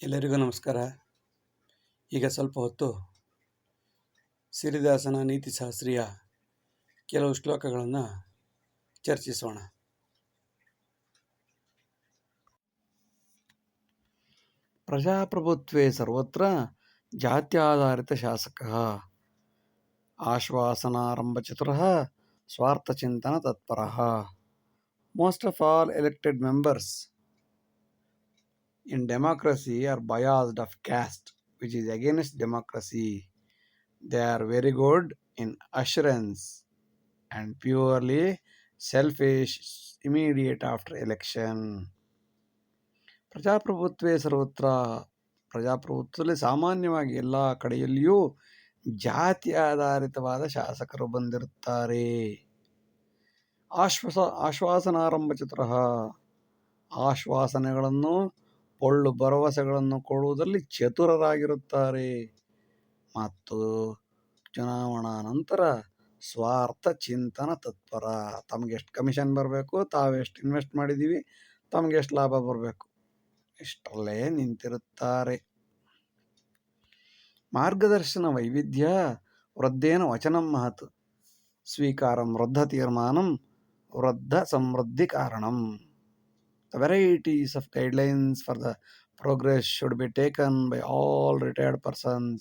ಎಲ್ಲರಿಗೂ ನಮಸ್ಕಾರ. ಈಗ ಸ್ವಲ್ಪ ಹೊತ್ತು ಸಿರಿದಾಸನ ನೀತಿಶಾಸ್ತ್ರೀಯ ಕೆಲವು ಶ್ಲೋಕಗಳನ್ನು ಚರ್ಚಿಸೋಣ. ಪ್ರಜಾಪ್ರಭುತ್ವೇ ಸರ್ವತ್ರ ಜಾತ್ಯಾಧಾರಿತ ಶಾಸಕಃ ಆಶ್ವಾಸನಾರಂಭಚತುರಃ ಸ್ವಾರ್ಥಚಿಂತನ ತತ್ಪರಃ. Most of all elected members in democracy are biased of caste, which is against democracy. They are very good in assurance and purely selfish immediate after election. ಪ್ರಜಾಪ್ರಭುತ್ವೇ ಸರ್ವತ್ರ, ಪ್ರಜಾಪ್ರಭುತ್ವದಲ್ಲಿ ಸಾಮಾನ್ಯವಾಗಿ ಎಲ್ಲ ಕಡೆಯಲ್ಲಿಯೂ ಜಾತಿ ಆಧಾರಿತವಾದ ಶಾಸಕರು ಬಂದಿರುತ್ತಾರೆ. ಆಶ್ವಾಸನಾರಂಭ ಚತುರಃ, ಆಶ್ವಾಸನೆಗಳನ್ನು ಪೊಳ್ಳು ಭರವಸೆಗಳನ್ನು ಕೊಡುವುದರಲ್ಲಿ ಚತುರರಾಗಿರುತ್ತಾರೆ. ಮತ್ತು ಚುನಾವಣಾ ನಂತರ ಸ್ವಾರ್ಥ ಚಿಂತನ ತತ್ಪರ, ತಮಗೆಷ್ಟು ಕಮಿಷನ್ ಬರಬೇಕು, ತಾವೆಷ್ಟು ಇನ್ವೆಸ್ಟ್ ಮಾಡಿದ್ದೀವಿ, ತಮಗೆಷ್ಟು ಲಾಭ ಬರಬೇಕು, ಇಷ್ಟರಲ್ಲೇ ನಿಂತಿರುತ್ತಾರೆ. ಮಾರ್ಗದರ್ಶನ ವೈವಿಧ್ಯ ವೃದ್ಧೇನ ವಚನಂ ಮಹತ್, ಸ್ವೀಕಾರಂ ವೃದ್ಧ ತೀರ್ಮಾನಂ ವೃದ್ಧ ಸಮೃದ್ಧಿ ಕಾರಣಂ. The varieties of guidelines for the progress should be taken by all retired persons.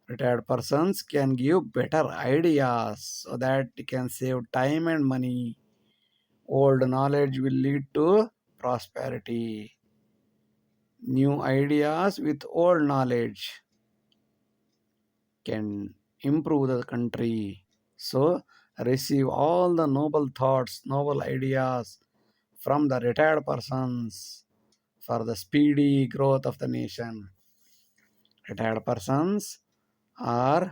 Retired persons can give better ideas so that they can save time and money. Old knowledge will lead to prosperity. New ideas with old knowledge can improve the country. So, receive all the noble thoughts, noble ideas from the retired persons for the speedy growth of the nation. Retired persons are,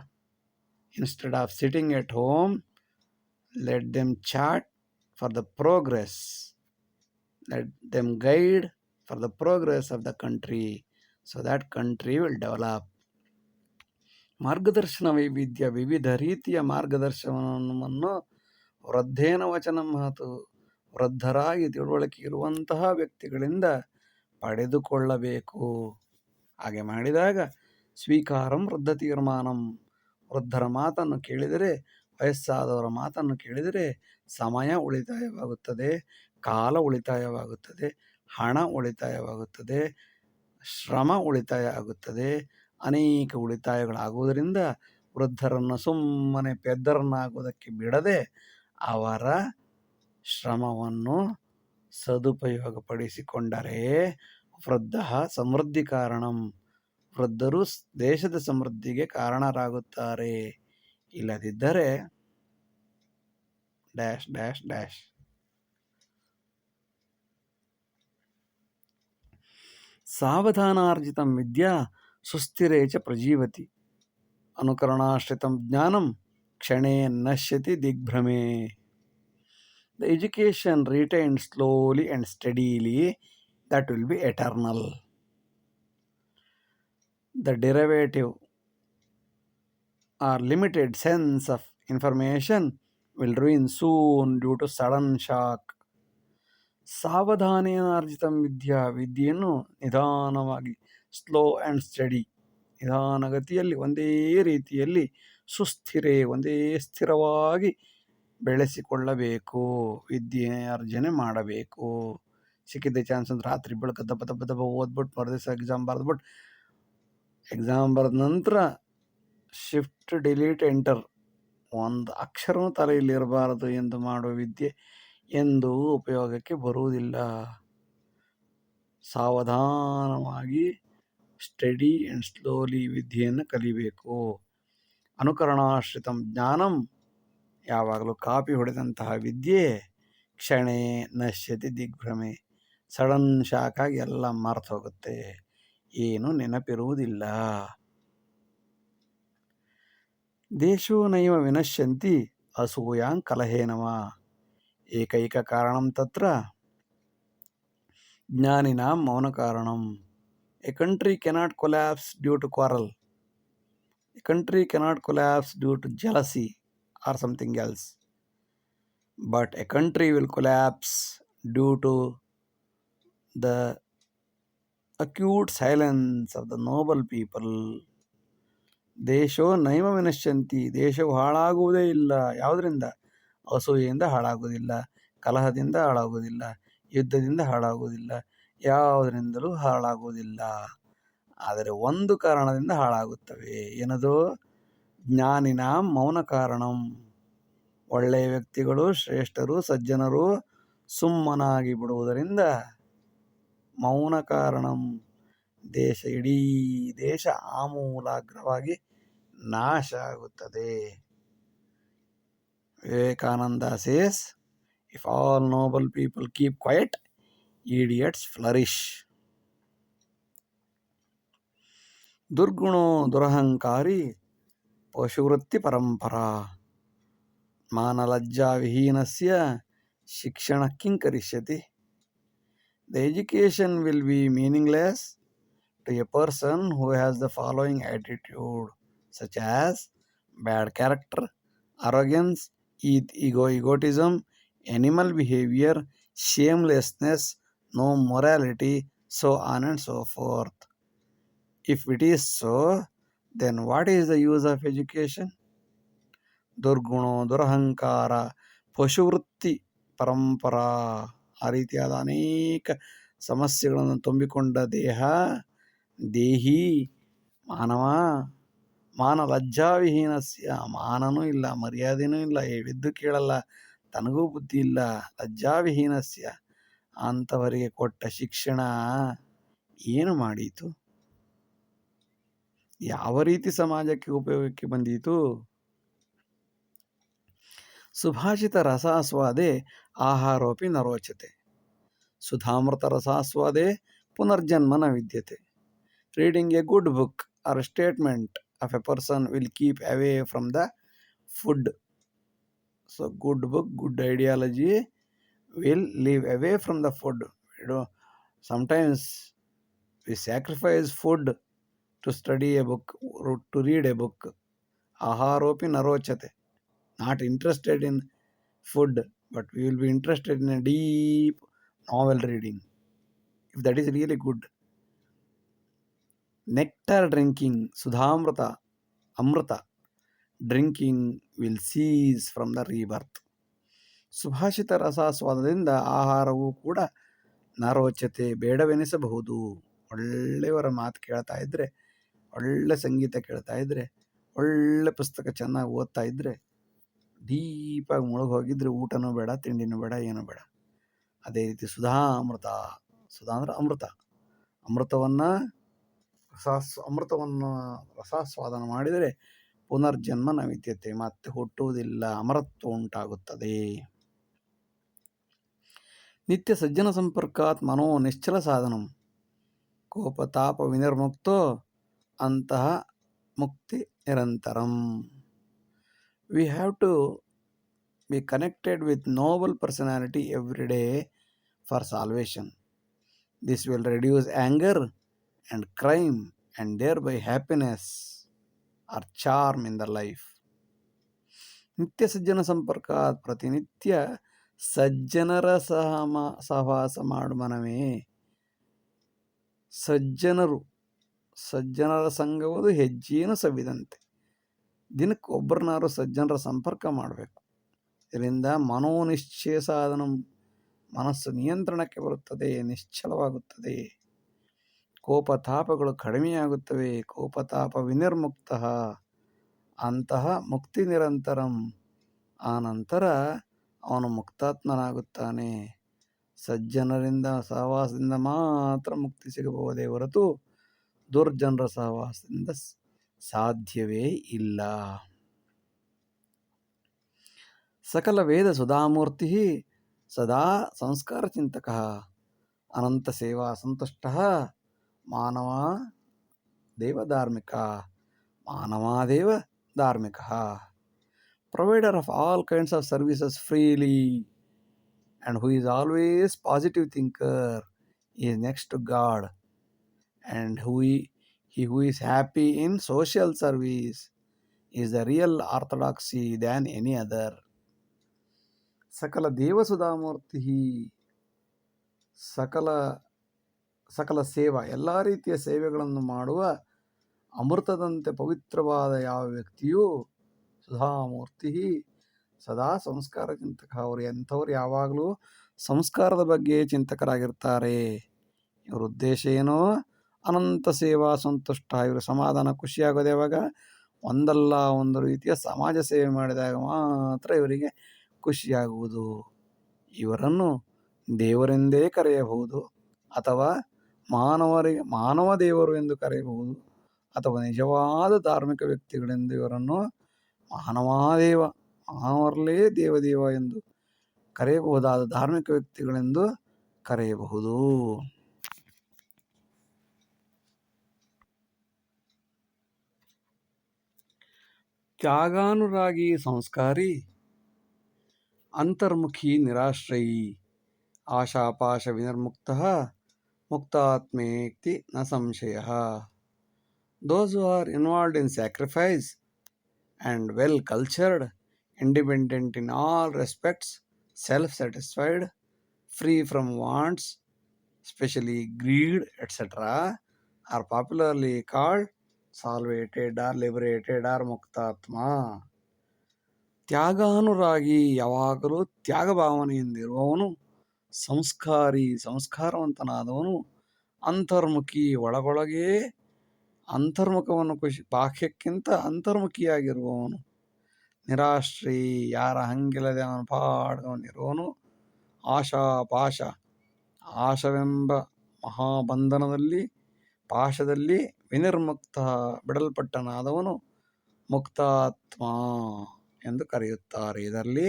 instead of sitting at home, let them chat for the progress. Let them guide for the progress of the country, so that country will develop. ಮಾರ್ಗದರ್ಶನ ವೈವಿಧ್ಯ, ವಿವಿಧ ರೀತಿಯ ಮಾರ್ಗದರ್ಶನವನ್ನು ವೃದ್ಧೇನ ವಚನ ಮಹತು, ವೃದ್ಧರಾಗಿ ತಿಳುವಳಿಕೆ ಇರುವಂತಹ ವ್ಯಕ್ತಿಗಳಿಂದ ಪಡೆದುಕೊಳ್ಳಬೇಕು. ಹಾಗೆ ಮಾಡಿದಾಗ ಸ್ವೀಕಾರಂ ವೃದ್ಧ ತೀರ್ಮಾನಂ, ವೃದ್ಧರ ಮಾತನ್ನು ಕೇಳಿದರೆ, ವಯಸ್ಸಾದವರ ಮಾತನ್ನು ಕೇಳಿದರೆ ಸಮಯ ಉಳಿತಾಯವಾಗುತ್ತದೆ, ಕಾಲ ಉಳಿತಾಯವಾಗುತ್ತದೆ, ಹಣ ಉಳಿತಾಯವಾಗುತ್ತದೆ, ಶ್ರಮ ಉಳಿತಾಯ ಆಗುತ್ತದೆ, ಅನೇಕ ಉಳಿತಾಯಗಳಾಗುವುದರಿಂದ ವೃದ್ಧರನ್ನು ಸುಮ್ಮನೆ ಪೆದ್ದರನ್ನಾಗುವುದಕ್ಕೆ ಬಿಡದೆ ಅವರ ಶ್ರಮವನ್ನು ಸದುಪಯೋಗಪಡಿಸಿಕೊಂಡರೆ ವೃದ್ಧ ಸಮೃದ್ಧಿ ಕಾರಣಂ, ವೃದ್ಧರು ದೇಶದ ಸಮೃದ್ಧಿಗೆ ಕಾರಣರಾಗುತ್ತಾರೆ. ಇಲ್ಲದಿದ್ದರೆ ಡ್ಯಾಶ್ ಡ್ಯಾಶ್ ಡ್ಯಾಶ್. ಸಾವಧಾನಾರ್ಜಿತಂ ವಿದ್ಯಾ ಸುಸ್ಥಿರೇ ಚ ಪ್ರಜೀವತಿ, ಅನುಕರಣಾಶ್ರಿತಂ ಜ್ಞಾನಂ ಕ್ಷಣೇ ನಶ್ಯತಿ ದಿಗ್ಭ್ರಮೆ. The education retained slowly and steadily, that will be eternal. The derivative or limited sense of information will ruin soon due to sudden shock. ಸಾವಧಾನೇನಾರ್ಜಿತಂ ವಿದ್ಯಾ, ವಿದ್ಯೆಯನ್ನು ನಿಧಾನವಾಗಿ, ಸ್ಲೋ ಆ್ಯಂಡ್ ಸ್ಟಡಿ, ನಿಧಾನಗತಿಯಲ್ಲಿ ಒಂದೇ ರೀತಿಯಲ್ಲಿ, ಸುಸ್ಥಿರೇ ಒಂದೇ ಸ್ಥಿರವಾಗಿ ಬೆಳೆಸಿಕೊಳ್ಳಬೇಕು, ವಿದ್ಯೆ ಅರ್ಜನೆ ಮಾಡಬೇಕು. ಸಿಕ್ಕಿದ್ದ ಚಾನ್ಸ್ ಅಂದ್ರೆ ರಾತ್ರಿ ಬೆಳಕು ದಬ್ಬ ದಬ್ಬ ದಬ್ಬ ಓದ್ಬಿಟ್ಟು ಮರುದಿವಸ ಎಕ್ಸಾಮ್ ಬರೆದ್ಬಿಟ್ಟು, ಎಕ್ಸಾಮ್ ಬರೆದ ನಂತರ ಶಿಫ್ಟ್ ಡಿಲೀಟ್ ಎಂಟರ್, ಒಂದು ಅಕ್ಷರವೂ ತಲೆಯಲ್ಲಿ ಇರಬಾರದು ಎಂದು ಮಾಡುವ ವಿದ್ಯೆ ಎಂದೂ ಉಪಯೋಗಕ್ಕೆ ಬರುವುದಿಲ್ಲ. ಸಾವಧಾನವಾಗಿ, ಸ್ಟಡಿ ಆ್ಯಂಡ್ ಸ್ಲೋಲಿ ವಿದ್ಯೆಯನ್ನು ಕಲಿಬೇಕು. ಅನುಕರಣಾಶ್ರಿತಂ ಜ್ಞಾನಂ, ಯಾವಾಗಲೂ ಕಾಪಿ ಹೊಡೆದಂತಹ ವಿದ್ಯೆ ಕ್ಷಣೇ ನಶ್ಯತಿ ದಿಗ್ಭ್ರಮೆ, ಸಡನ್ ಶಾಕಾಗಿ ಎಲ್ಲ ಮರೆತು ಹೋಗುತ್ತೆ, ಏನು ನೆನಪಿರುವುದಿಲ್ಲ. ದೇಶೋ ನೈವ ವಿನಶ್ಯಂತಿ ಅಸೂಯಾಂ ಕಲಹೇನವ, ಏಕೈಕ ಕಾರಣಂ ತತ್ರ ಜ್ಞಾನಿನಾಂ ಮೌನ ಕಾರಣಂ. A country cannot collapse due to quarrel, a country cannot collapse due to jealousy or something else, but a country will collapse due to the acute silence of the noble people. ದೇಶೋ ನೈವ ವಿನಶ್ಯಂತಿ, ದೇಶವು ಹಾಳಾಗುವುದೇ ಇಲ್ಲ. ಯಾವುದರಿಂದ? ಅಸೂಯೆಯಿಂದ ಹಾಳಾಗುವುದಿಲ್ಲ, ಕಲಹದಿಂದ ಹಾಳಾಗುವುದಿಲ್ಲ, ಯುದ್ಧದಿಂದ ಹಾಳಾಗುವುದಿಲ್ಲ, ಯಾವುದರಿಂದಲೂ ಹಾಳಾಗುವುದಿಲ್ಲ. ಆದರೆ ಒಂದು ಕಾರಣದಿಂದ ಹಾಳಾಗುತ್ತವೆ. ಏನದು? ಜ್ಞಾನಿನ ಮೌನ ಕಾರಣಂ. ಒಳ್ಳೆಯ ವ್ಯಕ್ತಿಗಳು, ಶ್ರೇಷ್ಠರು, ಸಜ್ಜನರು ಸುಮ್ಮನಾಗಿ ಬಿಡುವುದರಿಂದ ಮೌನ ಕಾರಣಂ. ಇಡೀ ದೇಶ ಆಮೂಲಾಗ್ರವಾಗಿ ನಾಶ ಆಗುತ್ತದೆ. Vivekananda says, if all noble people keep quiet, idiots flourish. ದುರ್ಗುಣೋ ದುರಹಂಕಾರಿ ಪಶುವೃತ್ತಿ ಪರಂಪರಾ. ಮಾನಲಜ್ಜಾವಿಹೀನಸ್ಯ ಶಿಕ್ಷಣ ಕಿಂ ಕರಿಷ್ಯತಿ. The education will be meaningless to a person who has the following attitude, such as bad character, arrogance, egotism, animal behavior, shamelessness, no morality, so on and so forth. If it is so, then what is the use of education? ದುರ್ಗುಣೋ ದುರಹಂಕಾರ ಪಶುವೃತ್ತಿ ಪರಂಪರಾ. ಆ ರೀತಿಯಾದ ಅನೇಕ ಸಮಸ್ಯೆಗಳನ್ನು ತುಂಬಿಕೊಂಡ ದೇಹಿ ಮಾನವ. ಮಾನ ಲಜ್ಜಾವಿಹೀನಸ್ಯ, ಮಾನನೂ ಇಲ್ಲ, ಮರ್ಯಾದೆನೂ ಇಲ್ಲ, ಹೇಳಿದ್ದು ಕೇಳಲ್ಲ, ತನಗೂ ಬುದ್ಧಿ ಇಲ್ಲ. ಲಜ್ಜಾವಿಹೀನಸ್ಯ, ಅಂಥವರಿಗೆ ಕೊಟ್ಟ ಶಿಕ್ಷಣ ಏನು ಮಾಡೀತು? ಯಾವ ರೀತಿ ಸಮಾಜಕ್ಕೆ ಉಪಯೋಗಕ್ಕೆ ಬಂದೀತು? ಸುಭಾಷಿತ ರಸಾಸ್ವಾದೆ ಆಹಾರೋಪಿ ನ ರೋಚತೆ. ಸುಧಾಮೃತ ರಸಾಸ್ವಾದೆ ಪುನರ್ಜನ್ಮ ನ ವಿದ್ಯತೆ. Reading a good book or a statement of a person will keep away from the food. So good book, good ideology will live away from the food. Sometimes we sacrifice food to study a book, to read a book. Aharopi narochate. Not interested in food, but we will be interested in a deep novel reading, if that is really good. Nectar drinking, sudhamrita, amrita drinking will cease from the rebirth. ಸುಭಾಷಿತ ರಸಾಸ್ವಾದದಿಂದ ಆಹಾರವು ಕೂಡ ನರೋಚತೆ, ಬೇಡವೆನಿಸಬಹುದು. ಒಳ್ಳೆಯವರ ಮಾತು ಕೇಳ್ತಾ ಇದ್ದರೆ, ಒಳ್ಳೆ ಸಂಗೀತ ಕೇಳ್ತಾ ಇದ್ದರೆ, ಒಳ್ಳೆ ಪುಸ್ತಕ ಚೆನ್ನಾಗಿ ಓದ್ತಾ ಇದ್ದರೆ, ಡೀಪಾಗಿ ಮುಳುಗಿ ಹೋಗಿದ್ರೆ ಊಟನೂ ಬೇಡ, ತಿಂಡಿನೂ ಬೇಡ, ಏನೂ ಬೇಡ. ಅದೇ ರೀತಿ ಸುಧಾಮೃತ, ಸುಧಾ ಅಂದ್ರೆ ಅಮೃತ, ಅಮೃತವನ್ನು ರಸಾಸ್ವಾದನ ಮಾಡಿದರೆ ಪುನರ್ಜನ್ಮ ನ ವಿದ್ಯತೆ, ಮತ್ತೆ ಹುಟ್ಟುವುದಿಲ್ಲ, ಅಮರತ್ವ ಉಂಟಾಗುತ್ತದೆ. ನಿತ್ಯ ಸಜ್ಜನ ಸಂಪರ್ಕಾತ್ ಮನೋ ನಿಶ್ಚಲ ಸಾಧನಂ. ಕೋಪತಾಪ ವಿನಿರ್ಮುಕ್ತೋ ಅಂತಹ ಮುಕ್ತಿ ನಿರಂತರಂ. We have to be connected with noble personality every day for salvation. This will reduce anger and crime and thereby happiness or charm in the life. ನಿತ್ಯ ಸಜ್ಜನ ಸಂಪರ್ಕ, ಪ್ರತಿನಿತ್ಯ ಸಜ್ಜನರ ಸಹವಾಸ ಮಾಡು ಮನವೇ. ಸಜ್ಜನರ ಸಂಘವುದು ಹೆಜ್ಜೆಯನ್ನು ಸವಿದಂತೆ. ದಿನಕ್ಕೆ ಒಬ್ಬರನ್ನಾರು ಸಜ್ಜನರ ಸಂಪರ್ಕ ಮಾಡಬೇಕು. ಇದರಿಂದ ಮನೋನಿಶ್ಚಯ ಸಾಧನ, ಮನಸ್ಸು ನಿಯಂತ್ರಣಕ್ಕೆ ಬರುತ್ತದೆ, ನಿಶ್ಚಲವಾಗುತ್ತದೆ, ಕೋಪತಾಪಗಳು ಕಡಿಮೆಯಾಗುತ್ತವೆ. ಕೋಪತಾಪ ವಿನಿರ್ಮುಕ್ತ, ಅಂತಹ ಮುಕ್ತಿ ನಿರಂತರಂ. ಆ ನಂತರ ಅವನು ಮುಕ್ತಾತ್ಮನಾಗುತ್ತಾನೆ. ಸಜ್ಜನರಿಂದ ಸಹವಾಸದಿಂದ ಮಾತ್ರ ಮುಕ್ತಿ ಸಿಗಬಹುದೇ ಹೊರತು ದುರ್ಜನರ ಸಹವಾಸದಿಂದ ಸಾಧ್ಯವೇ ಇಲ್ಲ. ಸಕಲ ವೇದ ಸುಧಾಮೂರ್ತಿ ಸದಾ ಸಂಸ್ಕಾರ ಚಿಂತಕ ಅನಂತ ಸೇವಾ ಸಂತುಷ್ಟ ಮಾನವ ದೇವಧಾರ್ಮಿಕ ಮಾನವಾದೇವ ಧಾರ್ಮಿಕ. Provider of all kinds of services freely and who is always positive thinker is next to God, and he who is happy in social service is the real orthodoxy than any other. ಸಕಲ ದೇವಸುಧಾಮೂರ್ತಿ, ಸಕಲ ಸಕಲ ಸೇವಾ ಎಲ್ಲ ರೀತಿಯ ಸೇವೆಗಳನ್ನು ಮಾಡುವ ಅಮೃತದಂತೆ ಪವಿತ್ರವಾದ ಯಾವ ವ್ಯಕ್ತಿಯೂ ಸುಧಾಮೂರ್ತಿ ಸದಾ ಸಂಸ್ಕಾರ ಚಿಂತಕ. ಅವರು ಎಂಥವ್ರು ಯಾವಾಗಲೂ ಸಂಸ್ಕಾರದ ಬಗ್ಗೆ ಚಿಂತಕರಾಗಿರ್ತಾರೆ. ಇವ್ರ ಉದ್ದೇಶ ಏನೋ ಅನಂತ ಸೇವಾ ಸಂತುಷ್ಟ. ಇವರು ಸಮಾಧಾನ ಖುಷಿಯಾಗೋದು ಯಾವಾಗ? ಒಂದಲ್ಲ ಒಂದು ರೀತಿಯ ಸಮಾಜ ಸೇವೆ ಮಾಡಿದಾಗ ಮಾತ್ರ ಇವರಿಗೆ ಖುಷಿಯಾಗುವುದು. ಇವರನ್ನು ದೇವರೆಂದೇ ಕರೆಯಬಹುದು, ಅಥವಾ ಮಾನವ ದೇವರು ಎಂದು ಕರೆಯಬಹುದು, ಅಥವಾ ನಿಜವಾದ ಧಾರ್ಮಿಕ ವ್ಯಕ್ತಿಗಳೆಂದು ಇವರನ್ನು ಮಾನವರಲ್ಲೇ ದೇವದೇವ ಎಂದು ಕರೆಯಬಹುದಾದ ಧಾರ್ಮಿಕ ವ್ಯಕ್ತಿಗಳೆಂದು ಕರೆಯಬಹುದು. ತ್ಯಾಗಾನುರಾಗಿ ಸಂಸ್ಕಾರಿ, ಅಂತರ್ಮುಖಿ ನಿರಾಶ್ರಯಿ, ಆಶಾಪಾಶ ವಿನಿರ್ಮುಕ್ತ, ಮುಕ್ತಾತ್ಮೇತಿ ನ ಸಂಶಯ. Those who are involved in sacrifice and well cultured, independent in all respects, self-satisfied, free from wants, especially greed, etc., are popularly called salvated or liberated or muktatma. ತ್ಯಾಗಾನುರಾಗಿ, ಯಾವಾಗಲೂ ತ್ಯಾಗ ಭಾವನೆಯಿಂದಿರುವವನು, ಸಂಸ್ಕಾರಿ, ಸಂಸ್ಕಾರವಂತನಾದವನು, ಅಂತರ್ಮುಖಿ, ಒಳಗೊಳಗೆ ಅಂತರ್ಮುಖವನ್ನು ಬಾಹ್ಯಕ್ಕಿಂತ ಅಂತರ್ಮುಖಿಯಾಗಿರುವವನು, ನಿರಾಶ್ರಯಿ, ಯಾರ ಹಂಗಿಲ್ಲದೆ ಅವನ ಪಾಡ್ಗವನಿರುವವನು, ಆಶಾಪಾಶ, ಆಶವೆಂಬ ಮಹಾಬಂಧನದಲ್ಲಿ ಪಾಶದಲ್ಲಿ ವಿನಿರ್ಮುಕ್ತ, ಬಿಡಲ್ಪಟ್ಟನಾದವನು, ಮುಕ್ತಾತ್ಮ ಎಂದು ಕರೆಯುತ್ತಾರೆ. ಇದರಲ್ಲಿ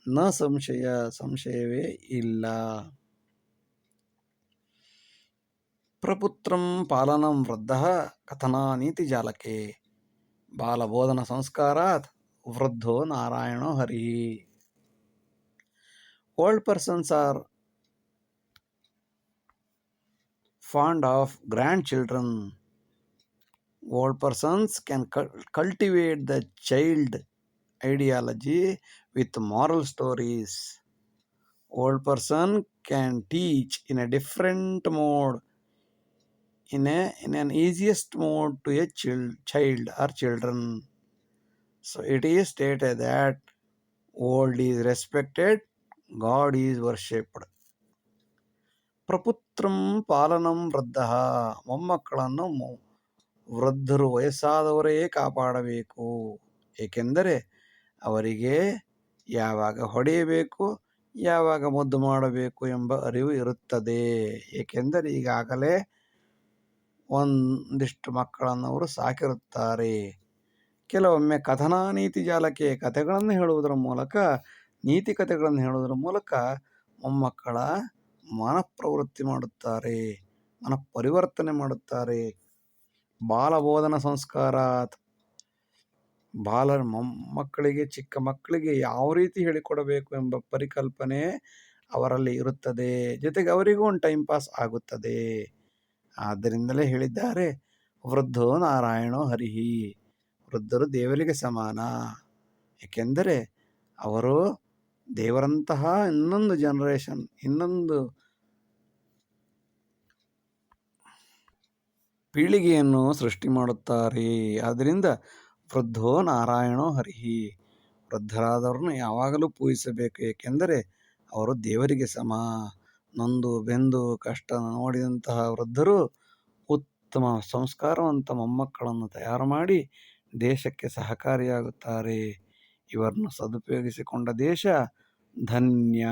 ನ ಸಂಶಯ, ಸಂಶಯವೇ ಇಲ್ಲ. ಪ್ರಪುತ್ರಂ ಪಾಲನಂ ವೃದ್ಧಃ ಕಥನಾ ನೀತಿ ಜಾಲಕೆ, ಬಾಲಬೋಧನ ಸಂಸ್ಕಾರಾತ್ ವೃದ್ಧೋ ನಾರಾಯಣೋ ಹರಿ. Old persons are fond of grandchildren. Old persons can cultivate the child ideology with moral stories. Old person can teach in a different mode, in an easiest mode to a child or children. So it is stated that old is respected, God is worshipped. ಪ್ರಪುತ್ರಂ ಪಾಲನಂ ವೃದ್ಧಃ, ಮೊಮ್ಮಕ್ಕಳನ್ನು ವೃದ್ಧರು, ವಯಸ್ಸಾದವರೇ ಕಾಪಾಡಬೇಕು. ಏಕೆಂದರೆ ಅವರಿಗೆ ಯಾವಾಗ ಹೊಡೆಯಬೇಕು, ಯಾವಾಗ ಮುದ್ದು ಮಾಡಬೇಕು ಎಂಬ ಅರಿವು ಇರುತ್ತದೆ. ಏಕೆಂದರೆ ಈಗಾಗಲೇ ಒಂದಿಷ್ಟು ಮಕ್ಕಳನ್ನು ಅವರು ಸಾಕಿರುತ್ತಾರೆ. ಕೆಲವೊಮ್ಮೆ ಕಥನಾ ನೀತಿ ಜಾಲಕ್ಕೆ, ಕಥೆಗಳನ್ನು ಹೇಳುವುದರ ಮೂಲಕ, ನೀತಿ ಕಥೆಗಳನ್ನು ಹೇಳುವುದರ ಮೂಲಕ ಮೊಮ್ಮಕ್ಕಳ ಮನಃಪ್ರವೃತ್ತಿ ಮಾಡುತ್ತಾರೆ, ಮನಃಪರಿವರ್ತನೆ ಮಾಡುತ್ತಾರೆ. ಬಾಲಬೋಧನ ಸಂಸ್ಕಾರ, ಮೊಮ್ಮಕ್ಕಳಿಗೆ, ಚಿಕ್ಕ ಮಕ್ಕಳಿಗೆ ಯಾವ ರೀತಿ ಹೇಳಿಕೊಡಬೇಕು ಎಂಬ ಪರಿಕಲ್ಪನೆ ಅವರಲ್ಲಿ ಇರುತ್ತದೆ. ಜೊತೆಗೆ ಅವರಿಗೂ ಒಂದು ಟೈಮ್ ಪಾಸ್ ಆಗುತ್ತದೆ. ಆದ್ದರಿಂದಲೇ ಹೇಳಿದ್ದಾರೆ, ವೃದ್ಧೋ ನಾರಾಯಣೋ ಹರಿಹಿ, ವೃದ್ಧರು ದೇವರಿಗೆ ಸಮಾನ. ಏಕೆಂದರೆ ಅವರು ದೇವರಂತಹ ಇನ್ನೊಂದು ಜನರೇಷನ್, ಇನ್ನೊಂದು ಪೀಳಿಗೆಯನ್ನು ಸೃಷ್ಟಿ ಮಾಡುತ್ತಾರೆ. ಆದ್ದರಿಂದ ವೃದ್ಧೋ ನಾರಾಯಣೋ ಹರಿಹಿ, ವೃದ್ಧರಾದವ್ರನ್ನು ಯಾವಾಗಲೂ ಪೂಜಿಸಬೇಕು. ಏಕೆಂದರೆ ಅವರು ದೇವರಿಗೆ ಸಮ. ನೊಂದು ಬೆಂದು ಕಷ್ಟ ನೋಡಿದಂತಹ ವೃದ್ಧರು ಉತ್ತಮ ಸಂಸ್ಕಾರವಂತ ಮೊಮ್ಮಕ್ಕಳನ್ನು ತಯಾರು ಮಾಡಿ ದೇಶಕ್ಕೆ ಸಹಕಾರಿಯಾಗುತ್ತಾರೆ. ಇವರನ್ನು ಸದುಪಯೋಗಿಸಿಕೊಂಡ ದೇಶ ಧನ್ಯ.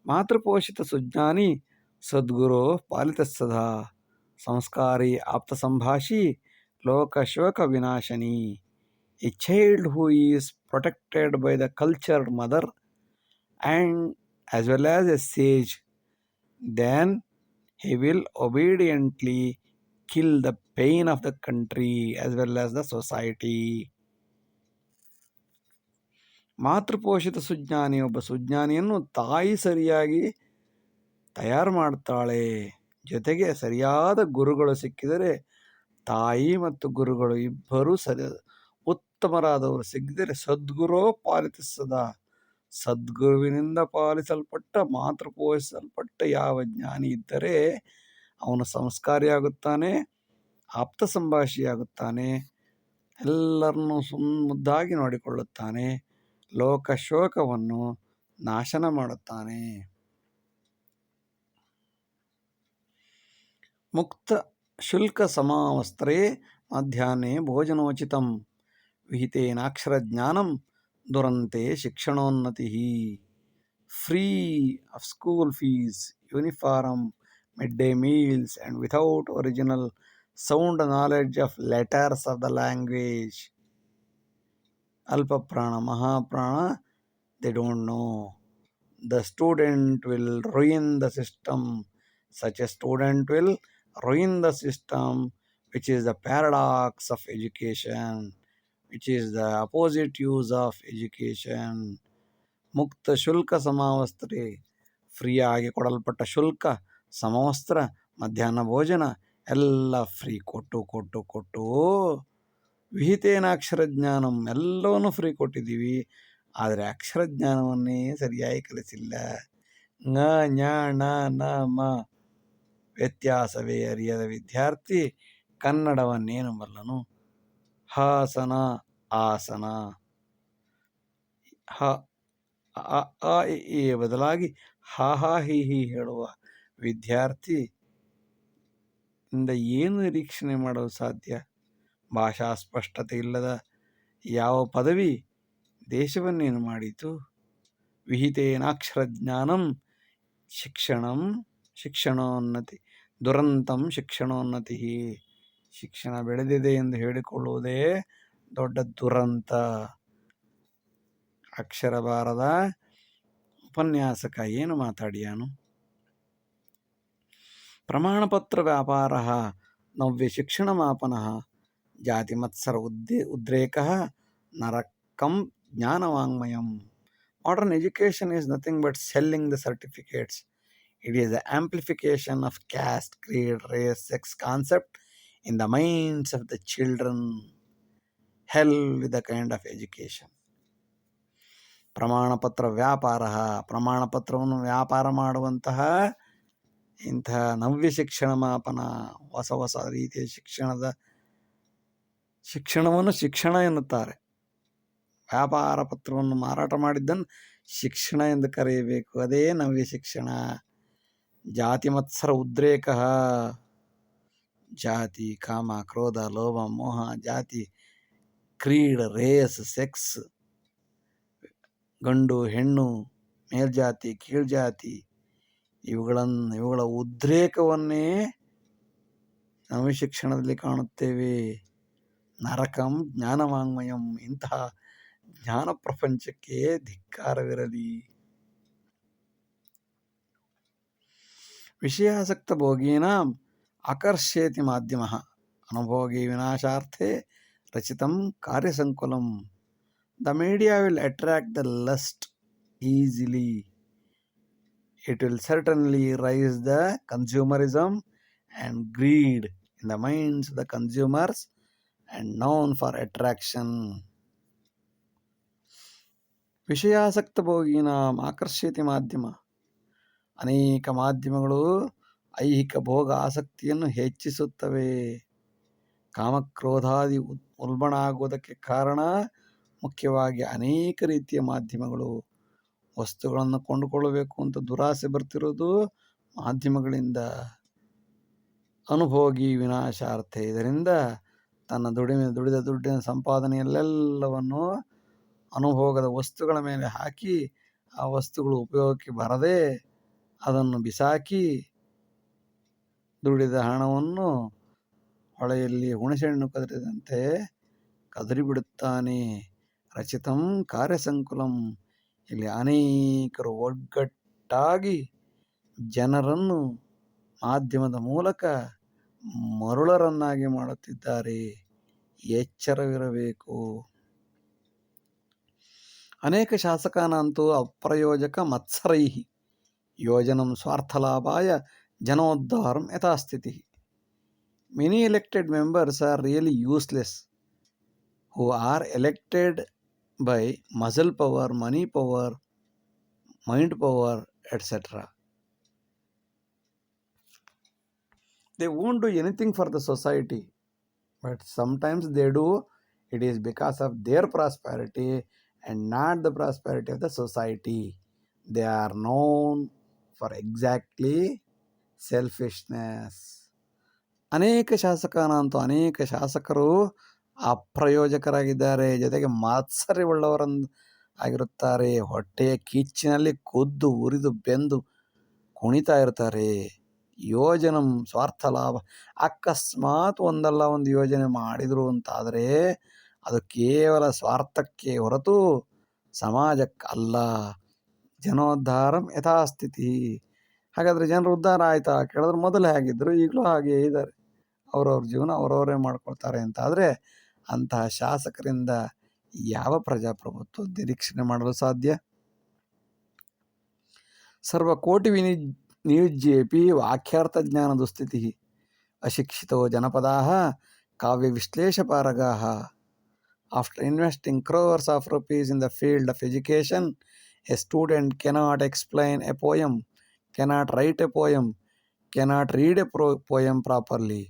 ಮಾತೃಪೋಷಿತ ಸುಜ್ಞಾನಿ ಸದ್ಗುರೋ ಪಾಲಿತ ಸದಾ, ಸಂಸ್ಕಾರಿ ಆಪ್ತ ಸಂಭಾಷಿ ಲೋಕಶೋಕ ವಿನಾಶನಿ. A child who is protected by the cultured mother and as well as a sage, then he will obediently kill the pain of the country as well as the society. ಮಾತೃಪೋಷಿತ ಸುಜ್ಞಾನಿ, ಒಬ್ಬ ಸುಜ್ಞಾನಿಯನ್ನು ತಾಯಿ ಸರಿಯಾಗಿ ತಯಾರು ಮಾಡ್ತಾಳೆ. ಜೊತೆಗೆ ಸರಿಯಾದ ಗುರುಗಳು ಸಿಕ್ಕಿದರೆ, ತಾಯಿ ಮತ್ತು ಗುರುಗಳು ಇಬ್ಬರೂ ಉತ್ತಮರಾದವರು ಸಿಕ್ಕಿದರೆ, ಸದ್ಗುರೋ ಪಾಲಿತ ಸದಾ, ಸದ್ಗುರುವಿನಿಂದ ಪಾಲಿಸಲ್ಪಟ್ಟ ಮಾತೃಪೋಷಿಸಲ್ಪಟ್ಟ ಯಾವ ಜ್ಞಾನಿ ಇದ್ದರೆ ಅವನು ಸಂಸ್ಕಾರಿಯಾಗುತ್ತಾನೆ, ಆಪ್ತ ಸಂಭಾಷಿಯಾಗುತ್ತಾನೆ, ಎಲ್ಲರನ್ನೂ ಮುದ್ದಾಗಿ ನೋಡಿಕೊಳ್ಳುತ್ತಾನೆ, ಲೋಕಶೋಕವನ್ನು ನಾಶನ ಮಾಡುತ್ತಾನೆ. ಮುಕ್ತ ಶುಲ್ಕ ಸಮಾವಸ್ತ್ರೇ ಮಧ್ಯಾಹ್ನೆ ಭೋಜನೋಚಿತಂ ವಿಹಿತೇನಾಕ್ಷರಜ್ಞಾನಂ ದುರಂತೆ ಶಿಕ್ಷಣೋನ್ನತಿ. Free of school fees, uniform, midday meals, and without original sound knowledge of letters of the language. Alpa prana, mahaprana, they don't know. The student will ruin the system. Such a student will ruin the system, which is the paradox of education, which is the opposite use of education. ಮುಕ್ತ ಶುಲ್ಕ ಸಮವಸ್ತ್ರೆ, ಫ್ರೀಯಾಗಿ ಕೊಡಲ್ಪಟ್ಟ ಶುಲ್ಕ, ಸಮವಸ್ತ್ರ, ಮಧ್ಯಾಹ್ನ ಭೋಜನ ಎಲ್ಲ free ಕೊಟ್ಟು ವಿಹಿತೇನ ಅಕ್ಷರಜ್ಞಾನಂ ಎಲ್ಲವನ್ನೂ ಫ್ರೀ ಕೊಟ್ಟಿದ್ದೀವಿ. ಆದರೆ ಅಕ್ಷರಜ್ಞಾನವನ್ನೇ ಸರಿಯಾಗಿ ಕಲಿಸಿಲ್ಲ. ङ ಞ ಣ ನ ಮ ವ್ಯತ್ಯಾಸವೇ ಅರಿಯದ ವಿದ್ಯಾರ್ಥಿ ಕನ್ನಡವನ್ನೇನು ಬಲ್ಲನು? ಹಾಸನ ಆಸನ, ಹ ಅ ಆ ಇ ಈ ಬದಲಾಗಿ ಹಾ ಹಾ ಹಿ ಹಿ ಹೇಳುವ ವಿದ್ಯಾರ್ಥಿ ಇಂದ ಏನು ನಿರೀಕ್ಷಣೆ ಮಾಡಲು ಸಾಧ್ಯ? ಭಾಷಾ ಸ್ಪಷ್ಟತೆ ಇಲ್ಲದ ಯಾವ ಪದವಿ ದೇಶವನ್ನೇನು ಮಾಡಿತು? ವಿಹಿತೇನಾಕ್ಷರ ಜ್ಞಾನಂ ಶಿಕ್ಷಣೋನ್ನತಿ ದುರಂತಂ ಶಿಕ್ಷಣೋನ್ನತಿ. ಶಿಕ್ಷಣ ಬೆಳೆದಿದೆ ಎಂದು ಹೇಳಿಕೊಳ್ಳುವುದೇ ದೊಡ್ಡ ದುರಂತ. ಅಕ್ಷರ ಬಾರದ ಉಪನ್ಯಾಸಕ ಏನು ಮಾತಾಡಿಯಾನು? ಪ್ರಮಾಣಪತ್ರ ವ್ಯಾಪಾರ ನವ್ಯ ಶಿಕ್ಷಣ ಮಾಪನ ಜಾತಿ ಮತ್ಸರ ಉದ್ರೇಕ ನರಕಂ ಜ್ಞಾನವಾಂಗ್ಮಯಂ. Modern education is nothing but selling the certificates. It is the amplification of caste, creed, race, sex concept in the minds of the children. Hell with the kind of education. ಪ್ರಮಾಣಪತ್ರ ವ್ಯಾಪಾರ, ಪ್ರಮಾಣಪತ್ರವನ್ನು ವ್ಯಾಪಾರ ಮಾಡುವಂತಹ ಇಂತಹ ನವ್ಯ ಶಿಕ್ಷಣ ಮಾಪನ, ಹೊಸ ರೀತಿಯ ಶಿಕ್ಷಣವನ್ನು ಶಿಕ್ಷಣ ಎನ್ನುತ್ತಾರೆ. ವ್ಯಾಪಾರ ಪತ್ರವನ್ನು ಮಾರಾಟ ಮಾಡಿದ್ದನ್ನು ಶಿಕ್ಷಣ ಎಂದು ಕರೆಯಬೇಕು, ಅದೇ ನವ್ಯ ಶಿಕ್ಷಣ. ಜಾತಿ ಮತ್ಸರ ಉದ್ರೇಕ, ಜಾತಿ, ಕಾಮ, ಕ್ರೋಧ, ಲೋಭ, ಮೋಹ, ಜಾತಿ, ಕ್ರೀಡ್, ರೇಸ್, ಸೆಕ್ಸ್, ಗಂಡು ಹೆಣ್ಣು, ಮೇಲ್ಜಾತಿ ಕೀಳ್ಜಾತಿ, ಇವುಗಳ ಉದ್ರೇಕವನ್ನೇ ನವ್ಯ ಶಿಕ್ಷಣದಲ್ಲಿ ಕಾಣುತ್ತೇವೆ. ನರಕಂ ಜ್ಞಾನವಾಂಗ್ಮಯಂ. ಇಂತಹ ಜ್ಞಾನ ಪ್ರಪಂಚಕ್ಕೆ ಧಿಕ್ಕಾರವಿರಲಿ. ವಿಷಯಾಸಕ್ತ ಭೋಗೀನಾಂ ಆಕರ್ಷೇತಿ ಮಾಧ್ಯಮಃ ಅನುಭೋಗಿ ವಿನಾಶಾರ್ಥೆ ರಚಿತಂ ಕಾರ್ಯಸಂಕುಲಂ. The media will attract the lust easily. It will certainly raise the consumerism and greed in the minds of the consumers and known for attraction. ವಿಷಯಾಸಕ್ತ ಭೋಗಿನಾಂ ಆಕರ್ಷೇತಿ ಮಾಧ್ಯಮ. ಅನೇಕ ಮಾಧ್ಯಮಗಳು ಐಹಿಕ ಭೋಗ ಆಸಕ್ತಿಯನ್ನು ಹೆಚ್ಚಿಸುತ್ತವೆ. ಕಾಮಕ್ರೋಧಾದಿ ಉಲ್ಬಣ ಆಗುವುದಕ್ಕೆ ಕಾರಣ ಮುಖ್ಯವಾಗಿ ಅನೇಕ ರೀತಿಯ ಮಾಧ್ಯಮಗಳು. ವಸ್ತುಗಳನ್ನು ಕೊಂಡುಕೊಳ್ಳಬೇಕು ಅಂತ ದುರಾಸೆ ಬರ್ತಿರೋದು ಮಾಧ್ಯಮಗಳಿಂದ. ಅನುಭೋಗಿ ವಿನಾಶಾರ್ಥ, ಇದರಿಂದ ತನ್ನ ದುಡಿದ ದುಡ್ಡಿನ ಸಂಪಾದನೆಯಲ್ಲೆಲ್ಲವನ್ನು ಅನುಭೋಗದ ವಸ್ತುಗಳ ಮೇಲೆ ಹಾಕಿ ಆ ವಸ್ತುಗಳು ಉಪಯೋಗಕ್ಕೆ ಬರದೆ ಅದನ್ನು ಬಿಸಾಕಿ ದುಡಿದ ಹಣವನ್ನು ಹೊಳೆಯಲ್ಲಿ ಹುಣಸೆಹಣ್ಣು ಕದರಿದಂತೆ ಕದರಿಬಿಡುತ್ತಾನೆ. ರಚಿತಂ ಕಾರ್ಯಸಂಕುಲಂ. ಇಲ್ಲಿ ಅನೇಕರು ಒಗ್ಗಟ್ಟಾಗಿ ಜನರನ್ನು ಮಾಧ್ಯಮದ ಮೂಲಕ ಮರುಳರನ್ನಾಗಿ ಮಾಡುತ್ತಿದ್ದಾರೆ. ಎಚ್ಚರವಿರಬೇಕು. ಅನೇಕ ಶಾಸಕಾನಂತೂ ಅಪ್ರಯೋಜಕ ಮತ್ಸರೈ ಯೋಜನಂ ಸ್ವಾರ್ಥಲಾಭಾಯ ಜನೋದ್ಧಾರಂ ಯಥಾಸ್ಥಿತಿ. Many elected members are really useless, who are elected by muscle power, money power, mind power, etc. They won't do anything for the society, but sometimes they do. It is because of their prosperity and not the prosperity of the society. They are known for exactly selfishness. ಅನೇಕ ಶಾಸಕನಂತೂ ಅನೇಕ ಶಾಸಕರು ಅಪ್ರಯೋಜಕರಾಗಿದ್ದಾರೆ, ಜೊತೆಗೆ ಮಾತ್ಸರ್ಯವುಳ್ಳವರಂದು ಆಗಿರುತ್ತಾರೆ. ಹೊಟ್ಟೆಯ ಕಿಚ್ಚಿನಲ್ಲಿ ಕುದ್ದು ಉರಿದು ಬೆಂದು ಕುಣಿತಾ ಇರ್ತಾರೆ. ಯೋಜನೆ ಸ್ವಾರ್ಥ ಲಾಭ. ಅಕಸ್ಮಾತ್ ಒಂದಲ್ಲ ಒಂದು ಯೋಜನೆ ಮಾಡಿದರು ಅಂತಾದರೆ ಅದು ಕೇವಲ ಸ್ವಾರ್ಥಕ್ಕೆ ಹೊರತು ಸಮಾಜಕ್ಕಲ್ಲ. ಜನೋದ್ಧಾರಂ ಯಥಾಸ್ಥಿತಿ. ಹಾಗಾದರೆ ಜನರು ಉದ್ಧಾರ ಆಯ್ತಾ ಕೇಳಿದ್ರೆ ಮೊದಲು ಹೇಗಿದ್ದರು ಈಗಲೂ ಹಾಗೇ ಇದ್ದಾರೆ. ಅವರವ್ರ ಜೀವನ ಅವರವರೇ ಮಾಡ್ಕೊಳ್ತಾರೆ ಅಂತಾದರೆ ಅಂತಹ ಶಾಸಕರಿಂದ ಯಾವ ಪ್ರಜಾಪ್ರಭುತ್ವ ನಿರೀಕ್ಷಣೆ ಮಾಡಲು ಸಾಧ್ಯ? ಸರ್ವಕೋಟಿ ನಿಯುಜ್ಯೇಪಿ ವಾಕ್ಯಾರ್ಥ ಜ್ಞಾನ ದುಸ್ಥಿತಿ. ಅಶಿಕ್ಷಿತೋ ಜನಪದಾಃ ಕಾವ್ಯ ವಿಶ್ಲೇಷಪಾರಗಾಃ. After investing crores of rupees in the field of education, a student cannot explain a poem, cannot write a poem, cannot read a poem properly.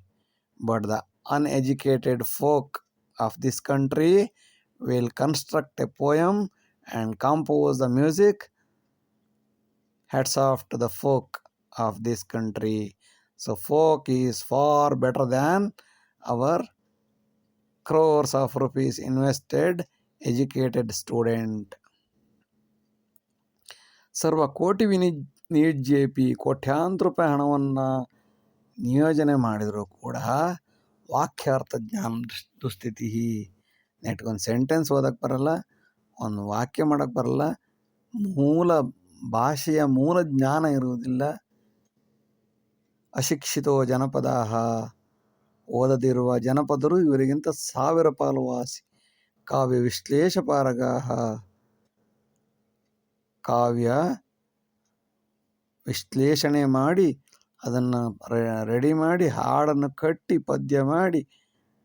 But the uneducated folk of this country will construct a poem and compose the music. Hats off to the folk of this country. So folk is far better than our crores of rupees invested educated student. ಸರ್ವ ಕೋಟಿ ನಿಯುಜ್ಯೇಪಿ. ಕೋಟ್ಯಾಂತರ ರೂಪಾಯಿ ಹಣವನ್ನು ನಿಯೋಜನೆ ಮಾಡಿದರೂ ಕೂಡ ವಾಕ್ಯಾರ್ಥ ಜ್ಞಾನ ದುಸ್ಥಿತಿ. ನೆಟ್ಗೊಂದು ಸೆಂಟೆನ್ಸ್ ಓದಕ್ಕೆ ಬರಲ್ಲ, ಒಂದು ವಾಕ್ಯ ಮಾಡೋಕ್ಕೆ ಬರಲ್ಲ, ಮೂಲ ಭಾಷೆಯ ಮೂಲ ಜ್ಞಾನ ಇರುವುದಿಲ್ಲ. ಅಶಿಕ್ಷಿತೋ ಜನಪದಾಃ. ಓದದಿರುವ ಜನಪದರು ಇವರಿಗಿಂತ 1000 ಪಾಲು ವಾಸಿ. ಕಾವ್ಯ ವಿಶ್ಲೇಷಪಾರಗಾಃ. ಕಾವ್ಯ ವಿಶ್ಲೇಷಣೆ ಮಾಡಿ ಅದನ್ನು ರೆಡಿ ಮಾಡಿ ಹಾಡನ್ನು ಕಟ್ಟಿ ಪದ್ಯ ಮಾಡಿ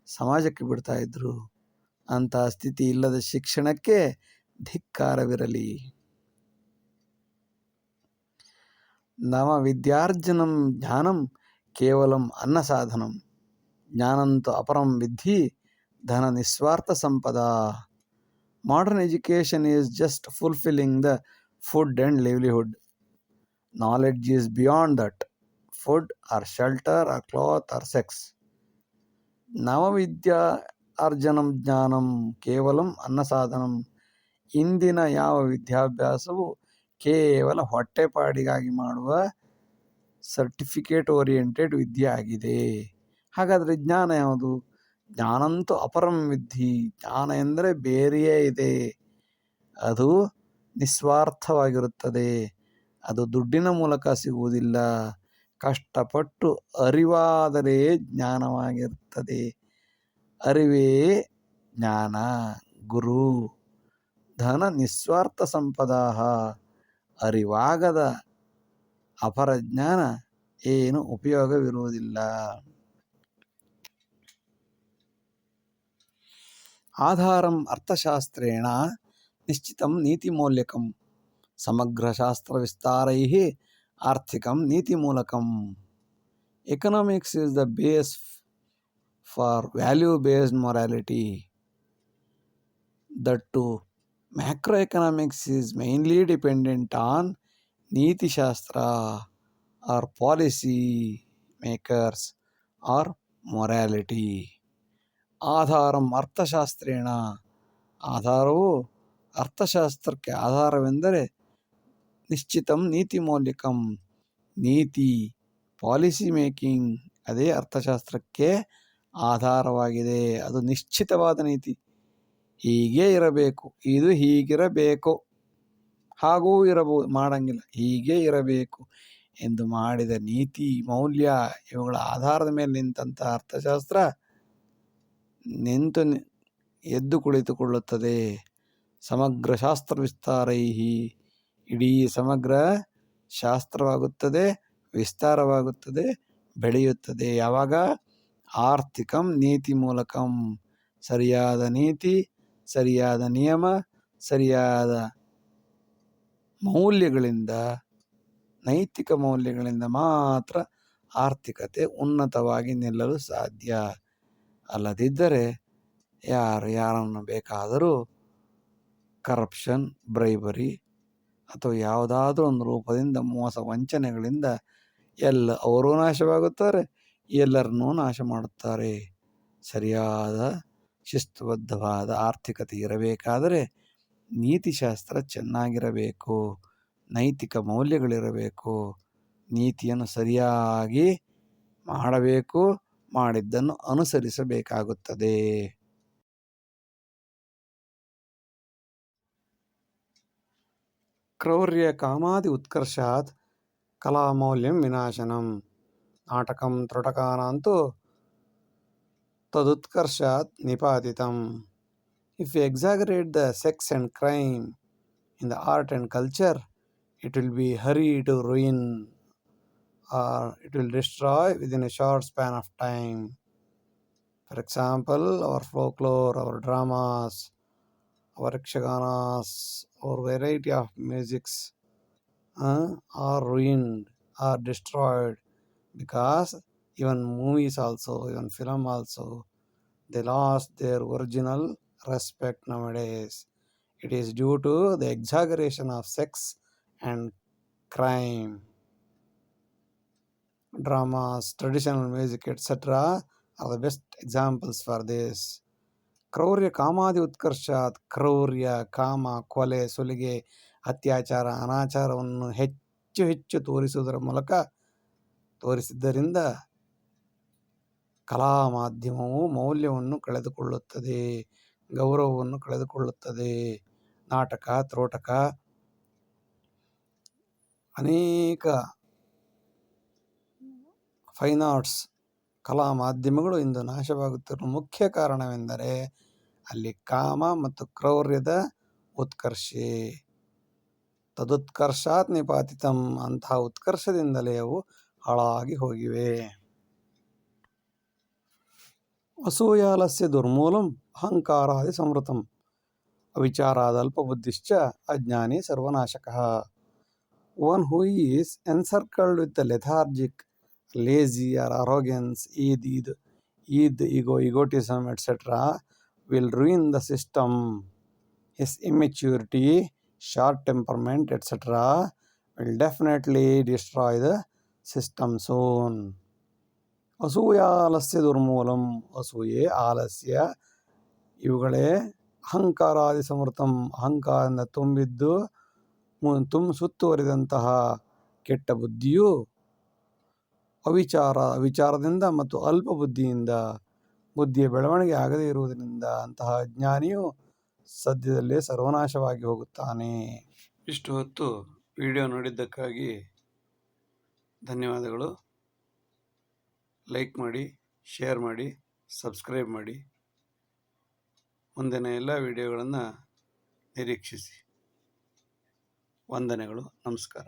ಸಮಾಜಕ್ಕೆ ಬಿಡ್ತಾ ಇದ್ರು. ಅಂತಹ ಸ್ಥಿತಿ ಇಲ್ಲದ ಶಿಕ್ಷಣಕ್ಕೆ ಧಿಕ್ಕಾರವಿರಲಿ. ನವ ವಿದ್ಯಾರ್ಜನಂ ಜ್ಞಾನಂ ಕೇವಲಂ ಅನ್ನ ಸಾಧನಂ. ಜ್ಞಾನಂತು ಅಪರಂ ವಿದ್ಧಿ ಧನ ನಿಸ್ವಾರ್ಥ Sampada. Modern education is just fulfilling the food and livelihood. Knowledge is beyond that. Food or shelter or cloth or sex. ನವವಿದ್ಯಾ ಅರ್ಜನಂ ಜ್ಞಾನಂ ಕೇವಲಂ ಅನ್ನಸಾಧನಂ. ಇಂದಿನ ಯಾವ ವಿದ್ಯಾಭ್ಯಾಸವು ಕೇವಲ ಹೊಟ್ಟೆಪಾಡಿಗಾಗಿ ಮಾಡುವ ಸರ್ಟಿಫಿಕೇಟ್ ಓರಿಯೆಂಟೆಡ್ ವಿದ್ಯೆ ಆಗಿದೆ. ಹಾಗಾದರೆ ಜ್ಞಾನ ಯಾವುದು? ಜ್ಞಾನಂತೂ ಅಪರಂ ವಿದ್ಧಿ. ಜ್ಞಾನ ಎಂದರೆ ಬೇರೆಯೇ ಇದೆ. ಅದು ನಿಸ್ವಾರ್ಥವಾಗಿರುತ್ತದೆ. ಅದು ದುಡ್ಡಿನ ಮೂಲಕ ಸಿಗುವುದಿಲ್ಲ. ಕಷ್ಟಪಟ್ಟು ಅರಿವಾದರೆ ಜ್ಞಾನವಾಗಿರುತ್ತದೆ. ಅರಿವೇ ಜ್ಞಾನ. ಗುರು ಧನ ನಿಸ್ವಾರ್ಥ ಸಂಪದಾಃ. ಅರಿವಾಗದ ಅಪರ ಜ್ಞಾನ ಏನು ಉಪಯೋಗವಿರುವುದಿಲ್ಲ. ಆಧಾರಂ ಅರ್ಥಶಾಸ್ತ್ರೇಣ ನಿಶ್ಚಿತಂ ನೀತಿಮೌಲ್ಯಕಂ. ಸಮಗ್ರಶಾಸ್ತ್ರವಿಸ್ತಾರೈಃ ಆರ್ಥಿಕಂ ನೀತಿಮೂಲಕಂ. Economics is the base for value-based morality. That too, macroeconomics is mainly dependent on Niti Shastra or policy makers or morality. ಆಧಾರಂ ಅರ್ಥಶಾಸ್ತ್ರೇಣ. ಆಧಾರವು ಅರ್ಥಶಾಸ್ತ್ರಕ್ಕೆ ಆಧಾರವೆಂದರೆ ನಿಶ್ಚಿತಂ ನೀತಿ ಮೌಲ್ಯಕಂ. ನೀತಿ ಪಾಲಿಸಿ ಮೇಕಿಂಗ್ ಅದೇ ಅರ್ಥಶಾಸ್ತ್ರಕ್ಕೆ ಆಧಾರವಾಗಿದೆ. ಅದು ನಿಶ್ಚಿತವಾದ ನೀತಿ. ಹೀಗೇ ಇರಬೇಕು, ಇದು ಹೀಗಿರಬೇಕು, ಹಾಗೂ ಇರಬಹುದು, ಮಾಡಂಗಿಲ್ಲ, ಹೀಗೇ ಇರಬೇಕು ಎಂದು ಮಾಡಿದ ನೀತಿ ಮೌಲ್ಯ ಇವುಗಳ ಆಧಾರದ ಮೇಲೆ ನಿಂತಹ ಅರ್ಥಶಾಸ್ತ್ರ ನಿಂತು ಎದ್ದು ಕುಳಿತುಕೊಳ್ಳುತ್ತದೆ. ಸಮಗ್ರ ಶಾಸ್ತ್ರ ವಿಸ್ತಾರೈಹಿ. ಇಡೀ ಸಮಗ್ರ ಶಾಸ್ತ್ರವಾಗುತ್ತದೆ, ವಿಸ್ತಾರವಾಗುತ್ತದೆ, ಬೆಳೆಯುತ್ತದೆ. ಯಾವಾಗ? ಆರ್ಥಿಕಂ ನೀತಿ ಮೂಲಕಂ. ಸರಿಯಾದ ನೀತಿ, ಸರಿಯಾದ ನಿಯಮ, ಸರಿಯಾದ ಮೌಲ್ಯಗಳಿಂದ, ನೈತಿಕ ಮೌಲ್ಯಗಳಿಂದ ಮಾತ್ರ ಆರ್ಥಿಕತೆ ಉನ್ನತವಾಗಿ ನಿಲ್ಲಲು ಸಾಧ್ಯ. ಅಲ್ಲದಿದ್ದರೆ ಯಾರನ್ನು ಬೇಕಾದರೂ ಕರಪ್ಷನ್, ಬ್ರೈಬರಿ ಅಥವಾ ಯಾವುದಾದ್ರೂ ಒಂದು ರೂಪದಿಂದ ಮೋಸ ವಂಚನೆಗಳಿಂದ ಅವರೂ ನಾಶವಾಗುತ್ತಾರೆ, ಎಲ್ಲರನ್ನೂ ನಾಶ ಮಾಡುತ್ತಾರೆ. ಸರಿಯಾದ ಶಿಸ್ತುಬದ್ಧವಾದ ಆರ್ಥಿಕತೆ ಇರಬೇಕಾದರೆ ನೀತಿಶಾಸ್ತ್ರ ಚೆನ್ನಾಗಿರಬೇಕು, ನೈತಿಕ ಮೌಲ್ಯಗಳಿರಬೇಕು, ನೀತಿಯನ್ನು ಸರಿಯಾಗಿ ಮಾಡಬೇಕು, ಮಾಡಿದ್ದನ್ನು ಅನುಸರಿಸಬೇಕಾಗುತ್ತದೆ. ಕ್ರೌರ್ಯ ಕಾಮಾದಿ ಉತ್ಕರ್ಷಾತ್ ಕಲಾಮೌಲ್ಯಂ ವಿನಾಶನಂ. ನಾಟಕಂ ತ್ರುಟಕಾನಾಂತು ತದುತ್ಕರ್ಷಾತ್ ನಿಪಾತಿತಂ. If we exaggerate the sex and crime in the art and culture, it will be hurry to ruin, or it will destroy within a short span of time. For example, our folklore, our dramas, our yakshaganas, our variety of musics are ruined, are destroyed, because even movies also, even film also, they lost their original respect nowadays. It is due to the exaggeration of sex and crime. Dramas, traditional music, etc. are the best examples for this. ಕ್ರೌರ್ಯ ಕಾಮಾದಿ ಉತ್ಕರ್ಷಾತ್. ಕ್ರೌರ್ಯ, ಕಾಮ, ಕೊಲೆ, ಸುಲಿಗೆ, ಅತ್ಯಾಚಾರ, ಅನಾಚಾರವನ್ನು ಹೆಚ್ಚು ಹೆಚ್ಚು ತೋರಿಸಿದ್ದರಿಂದ ಕಲಾ ಮಾಧ್ಯಮವು ಮೌಲ್ಯವನ್ನು ಕಳೆದುಕೊಳ್ಳುತ್ತದೆ, ಗೌರವವನ್ನು ಕಳೆದುಕೊಳ್ಳುತ್ತದೆ. ನಾಟಕ, ತ್ರೋಟಕ, ಅನೇಕ ಫೈನ್ ಆರ್ಟ್ಸ್, ಕಲಾ ಮಾಧ್ಯಮಗಳು ಇಂದು ನಾಶವಾಗುತ್ತಿರುವ ಮುಖ್ಯ ಕಾರಣವೆಂದರೆ ಅಲ್ಲಿ ಕಾಮ ಮತ್ತು ಕ್ರೌರ್ಯದ ಉತ್ಕರ್ಷೆ. ತದುತ್ಕರ್ಷಾತ್ ನಿಪಾತಿತಂ. ಅಂತಹ ಉತ್ಕರ್ಷದಿಂದಲೇ ಅವು ಹಾಳಾಗಿ ಹೋಗಿವೆ. ಅಸೂಯಾಲಸ್ಯ ದುರ್ಮೂಲಂ ಅಹಂಕಾರಾದಿ ಸಂವೃತಂ. ಅವಿಚಾರಾದ ಅಲ್ಪಬುದ್ಧಿಶ್ಚ ಅಜ್ಞಾನಿ ಸರ್ವನಾಶಕಃ. One who is encircled with the lethargic, lazy or arrogance, egotism, etc. will ruin the system. His immaturity, short temperament, etc. will definitely destroy the system soon. ಅಸೂಯಾಲಸ್ಯ ದುರ್ಮೂಲಂ. ಅಸೂಯೆ, ಆಲಸ್ಯ ಇವುಗಳೇ ಅಹಂಕಾರಾದಿ ಸಂವೃತಂ. ಅಹಂಕಾರದಿಂದ ತುಂಬಿದ್ದು ಸುತ್ತುವರಿದಂತಹ ಕೆಟ್ಟ ಬುದ್ಧಿಯು ವಿಚಾರದಿಂದ ಮತ್ತು ಅಲ್ಪ ಬುದ್ಧಿಯಿಂದ, ಬುದ್ಧಿಯ ಬೆಳವಣಿಗೆ ಆಗದೇ ಇರುವುದರಿಂದ ಅಂತಹ ಅಜ್ಞಾನಿಯು ಸದ್ಯದಲ್ಲೇ ಸರ್ವನಾಶವಾಗಿ ಹೋಗುತ್ತಾನೆ. ಇಷ್ಟು ಹೊತ್ತು ವಿಡಿಯೋ ನೋಡಿದ್ದಕ್ಕಾಗಿ ಧನ್ಯವಾದಗಳು. ಲೈಕ್ ಮಾಡಿ, ಶೇರ್ ಮಾಡಿ, ಸಬ್ಸ್ಕ್ರೈಬ್ ಮಾಡಿ. ಮುಂದಿನ ಎಲ್ಲ ವಿಡಿಯೋಗಳನ್ನು ನಿರೀಕ್ಷಿಸಿ. ವಂದನೆಗಳು. ನಮಸ್ಕಾರ.